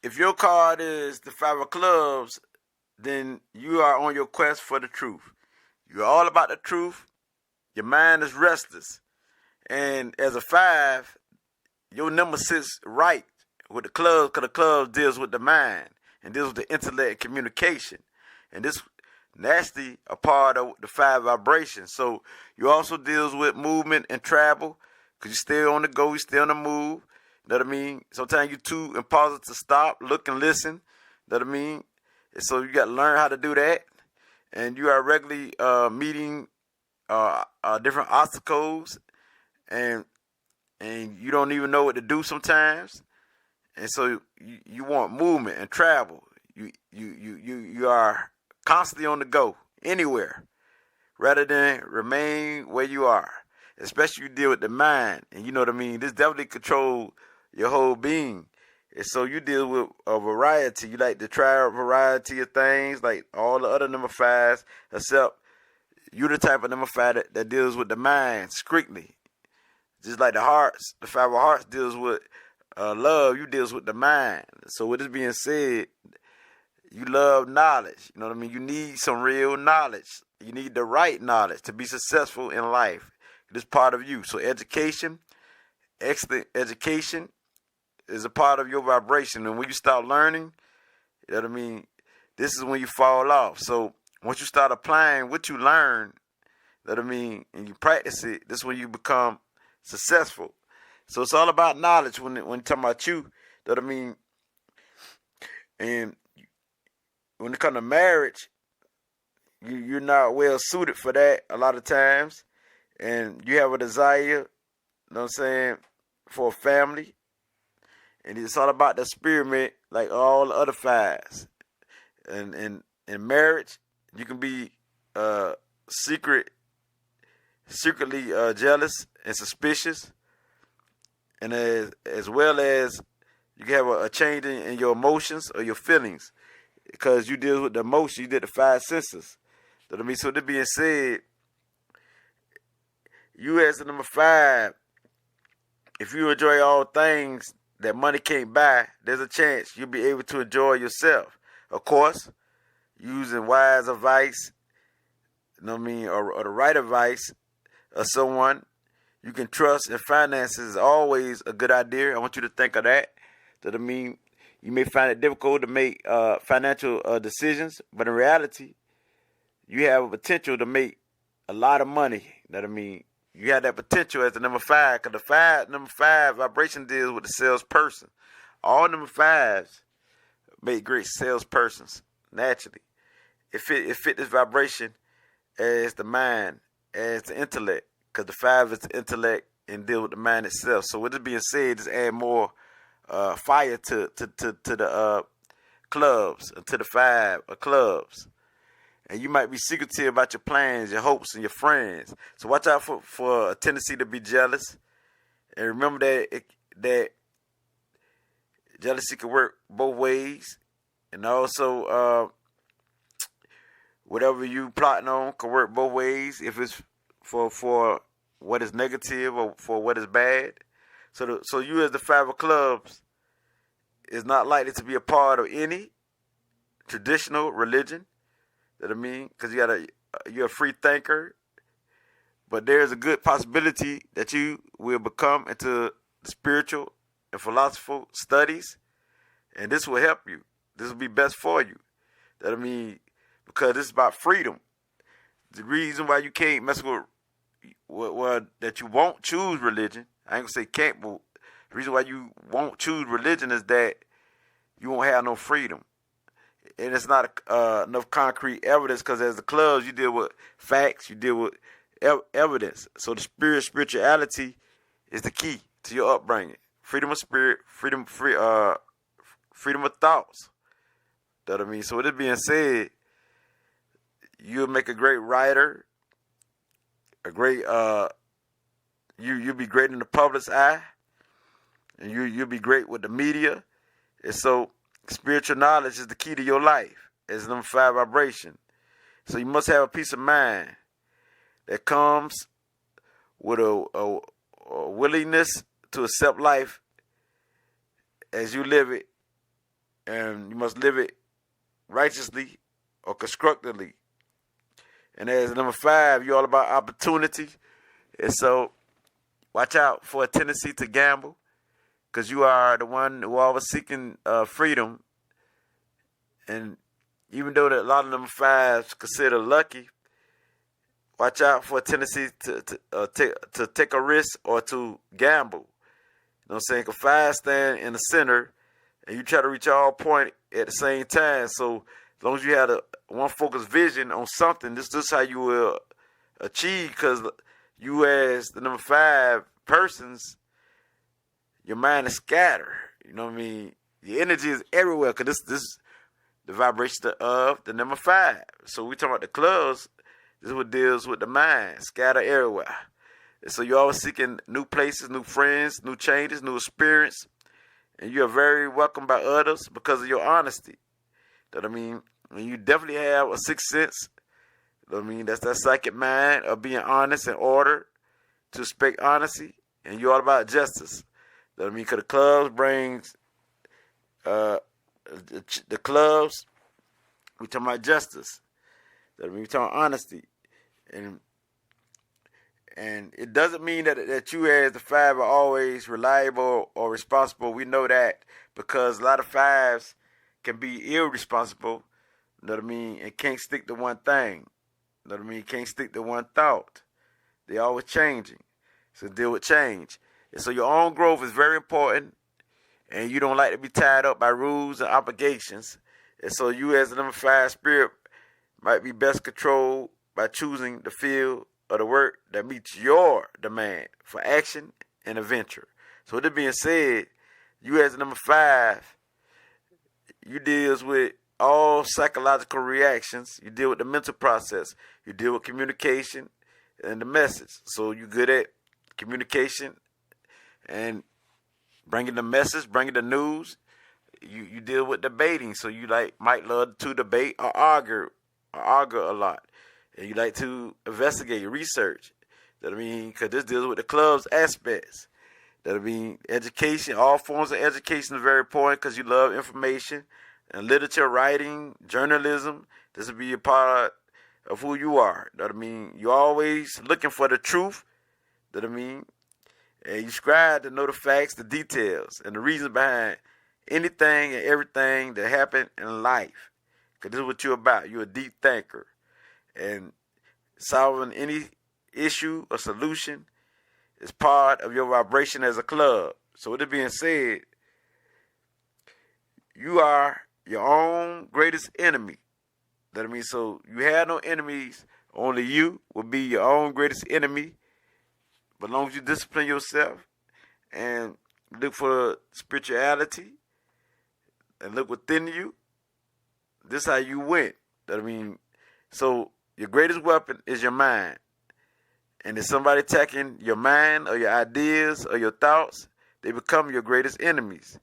if your card is the Five of Clubs, then you are on your quest for the truth. You're all about the truth. Your mind is restless. And as a five, your number sits right with the clubs, because the clubs deals with the mind and deals with the intellect and communication. And this naturally a part of the five vibrations. So you also deals with movement and travel, because you stay on the go, you stay on the move. You know what I mean? Sometimes you're too impulsive to stop, look, and listen. You know what I mean? And so you got to learn how to do that. And you are regularly meeting different obstacles, and you don't even know what to do sometimes. And so you want movement and travel. You are constantly on the go, anywhere, rather than remain where you are. Especially you deal with the mind, and you know what I mean. This definitely controls your whole being. And so you deal with a variety. You like to try a variety of things, like all the other number fives, except you the type of number five that deals with the mind strictly. Just like the hearts, the five of hearts deals with love, you deals with the mind. So with this being said, you love knowledge. You know what I mean? You need some real knowledge. You need the right knowledge to be successful in life. This part of you. So education, excellent education, is a part of your vibration. And when you start learning, you know what I mean, this is when you fall off. So once you start applying what you learn, you know what I mean, and you practice it, this is when you become successful. So it's all about knowledge when you're talking about you. You know what I mean? And when it comes to marriage, you're not well suited for that a lot of times. And you have a desire, you know what I'm saying, for a family. And it's all about the experiment, like all the other fives. And in marriage, you can be secretly jealous and suspicious. And as well as you can have a change in your emotions or your feelings. Because you deal with the emotion, you did the five senses. You know what I mean? So that being said, you as the number five, if you enjoy all things that money can't buy, there's a chance you'll be able to enjoy yourself. Of course, using wise advice, you know what I mean, or the right advice of someone you can trust in finances is always a good idea. I want you to think of that. You know what I mean? You may find it difficult to make financial decisions, but in reality, you have a potential to make a lot of money. You know what I mean? You have that potential as the number five, because the number five vibration deals with the salesperson. All number fives make great salespersons naturally. It fit this vibration as the mind, as the intellect, because the five is the intellect and deal with the mind itself. So with this being said, just add more fire to the clubs, to the five of clubs. And you might be secretive about your plans, your hopes, and your friends. So watch out for a tendency to be jealous. And remember that jealousy can work both ways. And also, whatever you plotting on can work both ways. If it's for what is negative or for what is bad. So you as the five of clubs is not likely to be a part of any traditional religion. You know what I mean? Because you're a free thinker. But there's a good possibility that you will become into spiritual and philosophical studies. And this will help you. This will be best for you. You know what I mean? Because this is about freedom. The reason why you can't mess with, well, that you won't choose religion, I ain't going to say can't, but the reason why you won't choose religion is that you won't have no freedom. And it's not enough concrete evidence, because as the clubs, you deal with facts, you deal with evidence. So the spirituality is the key to your upbringing. Freedom of spirit, freedom of thoughts. You know what I mean? So with it being said, you'll make a great writer, a great you'll be great in the public's eye, and you'll be great with the media. And so spiritual knowledge is the key to your life as number five vibration. So you must have a peace of mind that comes with a willingness to accept life as you live it and you must live it righteously or constructively. And as number 5, you're all about opportunity. And so watch out for a tendency to gamble, because you are the one who always seeking freedom. And even though that a lot of number 5s consider lucky, watch out for a tendency to take a risk or to gamble. You know what I'm saying? Because 5 stand in the center, and you try to reach all point at the same time. So as long as you have one focused vision on something, this is how you will achieve. Because you, as the number 5 persons, your mind is scattered. You know what I mean? Your energy is everywhere, because this is the vibration of the number 5. So we talking about the clubs. This is what deals with the mind, scattered everywhere. And so you're always seeking new places, new friends, new changes, new experience. And you are very welcomed by others because of your honesty. You know what I mean? And you definitely have a sixth sense. You know what I mean? That's that psychic mind of being honest and ordered, to expect honesty. And you're all about justice. You know what I mean? Because the clubs brings, the clubs, we talking about justice. You know what I mean? We talking about honesty. And it doesn't mean that you as the 5 are always reliable or responsible. We know that because a lot of 5s can be irresponsible, you know what I mean, and can't stick to one thing. You know what I mean? Can't stick to one thought. They're always changing. So deal with change. And so your own growth is very important, and you don't like to be tied up by rules and obligations. And so you as the number 5 spirit might be best controlled by choosing the field of the work that meets your demand for action and adventure. So with it being said, you as number 5, you deals with all psychological reactions. You deal with the mental process. You deal with communication and the message. So you good at communication and bringing the message, bringing the news. You deal with debating. So you might love to debate or argue a lot. And you like to investigate, research. You know what I mean? Because this deals with the club's aspects. You know what I mean? Education, all forms of education is very important because you love information and literature, writing, journalism. This will be a part of who you are. You know what I mean? You're always looking for the truth. You know what I mean? And you strive to know the facts, the details, and the reason behind anything and everything that happened in life. Because this is what you're about. You're a deep thinker. And solving any issue or solution is part of your vibration as a club. So with it being said, you are your own greatest enemy. That means, so you have no enemies. Only you will be your own greatest enemy. But as long as you discipline yourself and look for spirituality and look within you, this is how you win. That mean, so your greatest weapon is your mind. And if somebody attacking your mind or your ideas or your thoughts, they become your greatest enemies.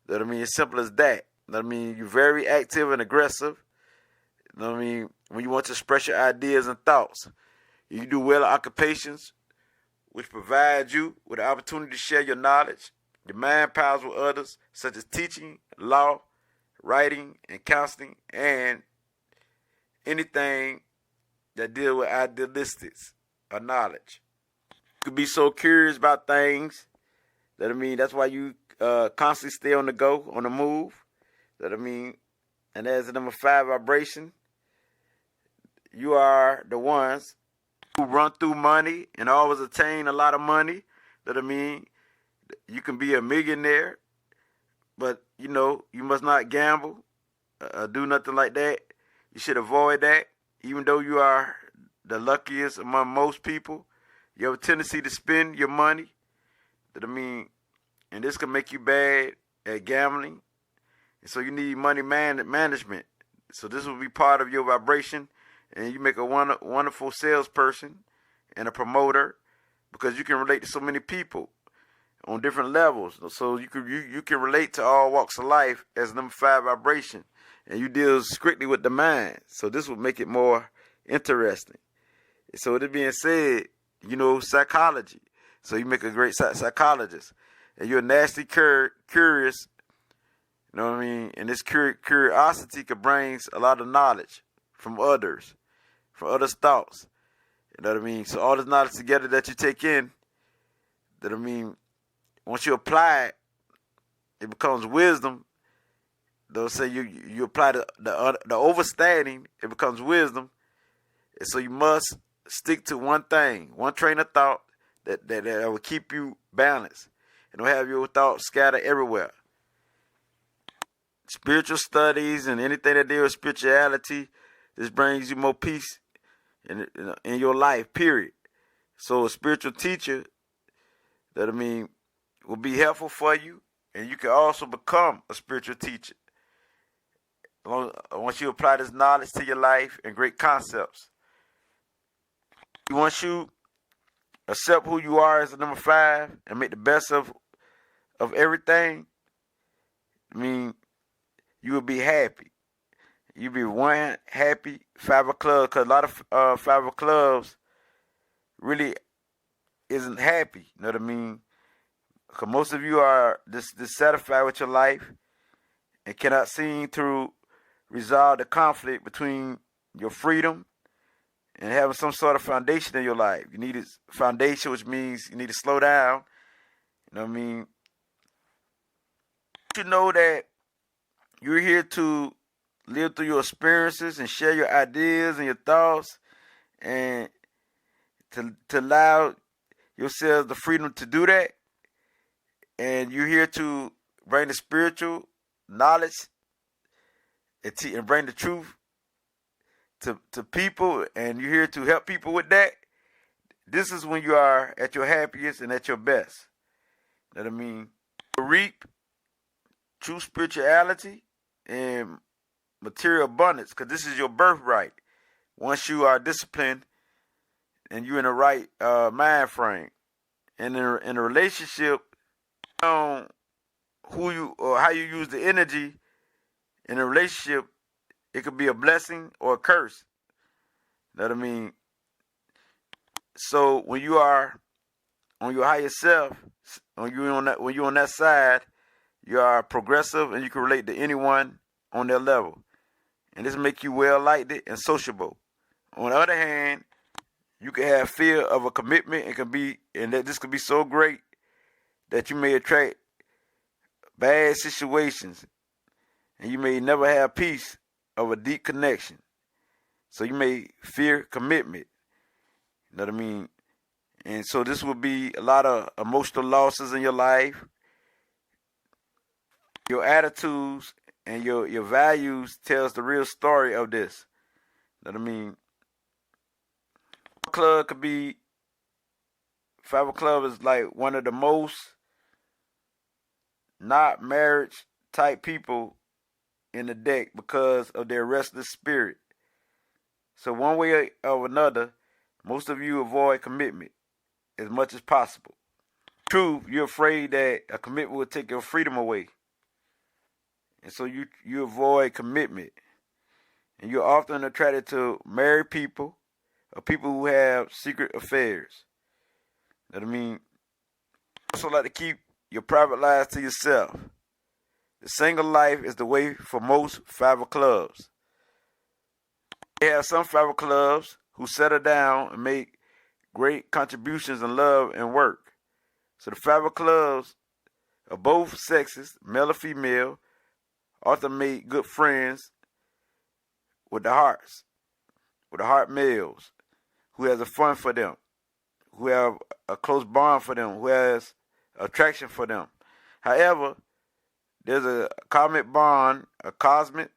You know what I mean? It's simple as that. You know what I mean? You're very active and aggressive. You know what I mean? When you want to express your ideas and thoughts. You do well at occupations which provide you with the opportunity to share your knowledge. Your mind powers with others, such as teaching, law, writing, and counseling, and anything that deal with idealistics or knowledge. You could be so curious about things that I mean, that's why you constantly stay on the go, on the move. That I mean, and as the number 5 vibration, you are the ones who run through money and always attain a lot of money. That I mean, you can be a millionaire, but you know, you must not gamble, do nothing like that. You should avoid that. Even though you are the luckiest among most people, you have a tendency to spend your money. That I mean, and this can make you bad at gambling. And so you need money management. So this will be part of your vibration, and you make a wonderful salesperson and a promoter because you can relate to so many people on different levels. So you can relate to all walks of life as number 5 vibration. And you deal strictly with the mind. So this will make it more interesting. So with it being said, you know psychology. So you make a great psychologist. And you're nasty curious You know what I mean? And this curiosity could bring a lot of knowledge from others, from others' thoughts. You know what I mean? So all this knowledge together that you take in, that I mean, once you apply it, it becomes wisdom. They'll say you apply the overstanding, it becomes wisdom. And so you must stick to one thing, one train of thought that will keep you balanced and don't have your thoughts scattered everywhere. Spiritual studies and anything that deals with spirituality, this brings you more peace in your life, period. So a spiritual teacher, that I mean, will be helpful for you, and you can also become a spiritual teacher once you apply this knowledge to your life and great concepts. Once you accept who you are as a number 5 and make the best of everything, I mean, you will be happy. You'll be one happy 5 of clubs, because a lot of 5 of clubs really isn't happy. You know what I mean? Because most of you are dissatisfied with your life and cannot seem to resolve the conflict between your freedom and having some sort of foundation in your life. You need a foundation, which means you need to slow down. You know what I mean? You know that you're here to live through your experiences and share your ideas and your thoughts, and to allow yourself the freedom to do that. And you're here to bring the spiritual knowledge and bring the truth to people, and you're here to help people with that. This is when you are at your happiest and at your best. You know what I mean? You reap true spirituality and material abundance, because this is your birthright. Once you are disciplined and you're in the right mind frame, and in a relationship, who you or how you use the energy in a relationship, it could be a blessing or a curse. You know what I mean? So when you are on your higher self, when you're on that side, you are progressive and you can relate to anyone on their level. And this make you well liked and sociable. On the other hand, you can have fear of a commitment and that this could be so great that you may attract bad situations, and you may never have peace of a deep connection. So you may fear commitment. You know what I mean? And so this will be a lot of emotional losses in your life. Your attitudes and your values tells the real story of this. You know what I mean? Club could be 5 of clubs is like one of the most not marriage type people in the deck because of their restless spirit. So one way or another, most of you avoid commitment as much as possible. Truth, you're afraid that a commitment will take your freedom away. And so you avoid commitment. And you're often attracted to married people or people who have secret affairs. You know what I mean? Also like to keep your private lives to yourself. The single life is the way for most 5 of clubs. They have some 5 of clubs who settle down and make great contributions in love and work. So the 5 of clubs of both sexes, male or female, often make good friends with the heart males, who has a fun for them, who have a close bond for them, who has attraction for them. However, there's a cosmic bond, a cosmic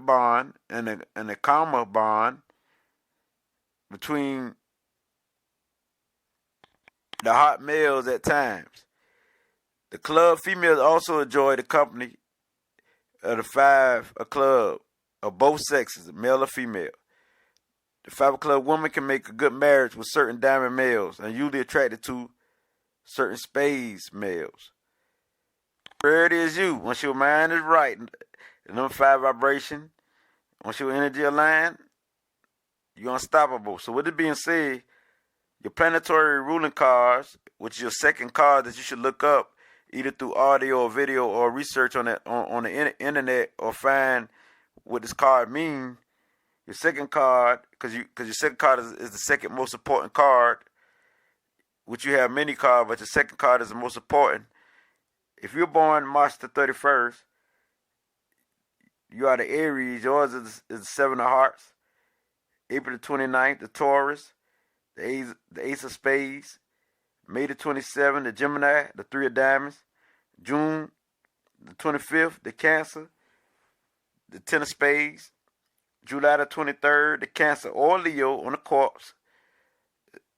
bond, and a karma bond between the hot males at times. The club females also enjoy the company of the 5 of club of both sexes, male or female. The 5 of club woman can make a good marriage with certain diamond males and usually attracted to certain spades males. Priority is you. Once your mind is right, the number 5 vibration, once your energy aligned, you're unstoppable. So with it being said, your planetary ruling cards, which is your second card that you should look up, either through audio or video or research on the internet or find what this card means. Your second card, because your second card is the second most important card, which you have many cards, but your second card is the most important. If you're born March the 31st, you are the Aries. Yours is the Seven of Hearts. April the 29th, the Taurus. The Ace of Spades. May the 27th, the Gemini, the Three of Diamonds. June the 25th, the Cancer. The Ten of Spades. July the 23rd, the Cancer or Leo on the corpse.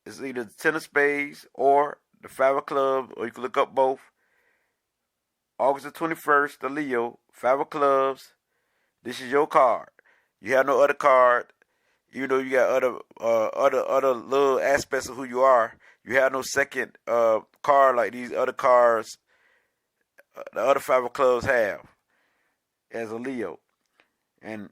It's either the Ten of Spades or the Five of Clubs, or you can look up both. August the 21st, the Leo, Five of Clubs. This is your card. You have no other card. You know you got other little aspects of who you are. You have no second card like these other cards the other Five of Clubs have as a Leo. And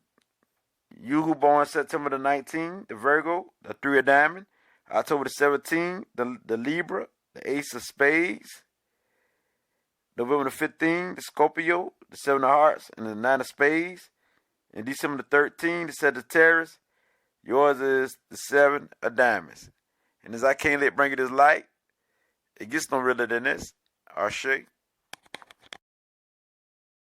you who born September the 19th, the Virgo, the Three of Diamonds. October the 17th, the Libra, the Ace of Spades. November the 15th, the Scorpio, the Seven of Hearts, and the Nine of Spades. And December the 13th, the Sagittarius. Yours is the Seven of Diamonds. And as I can't let bring it as light, it gets no realer than this. Ashe.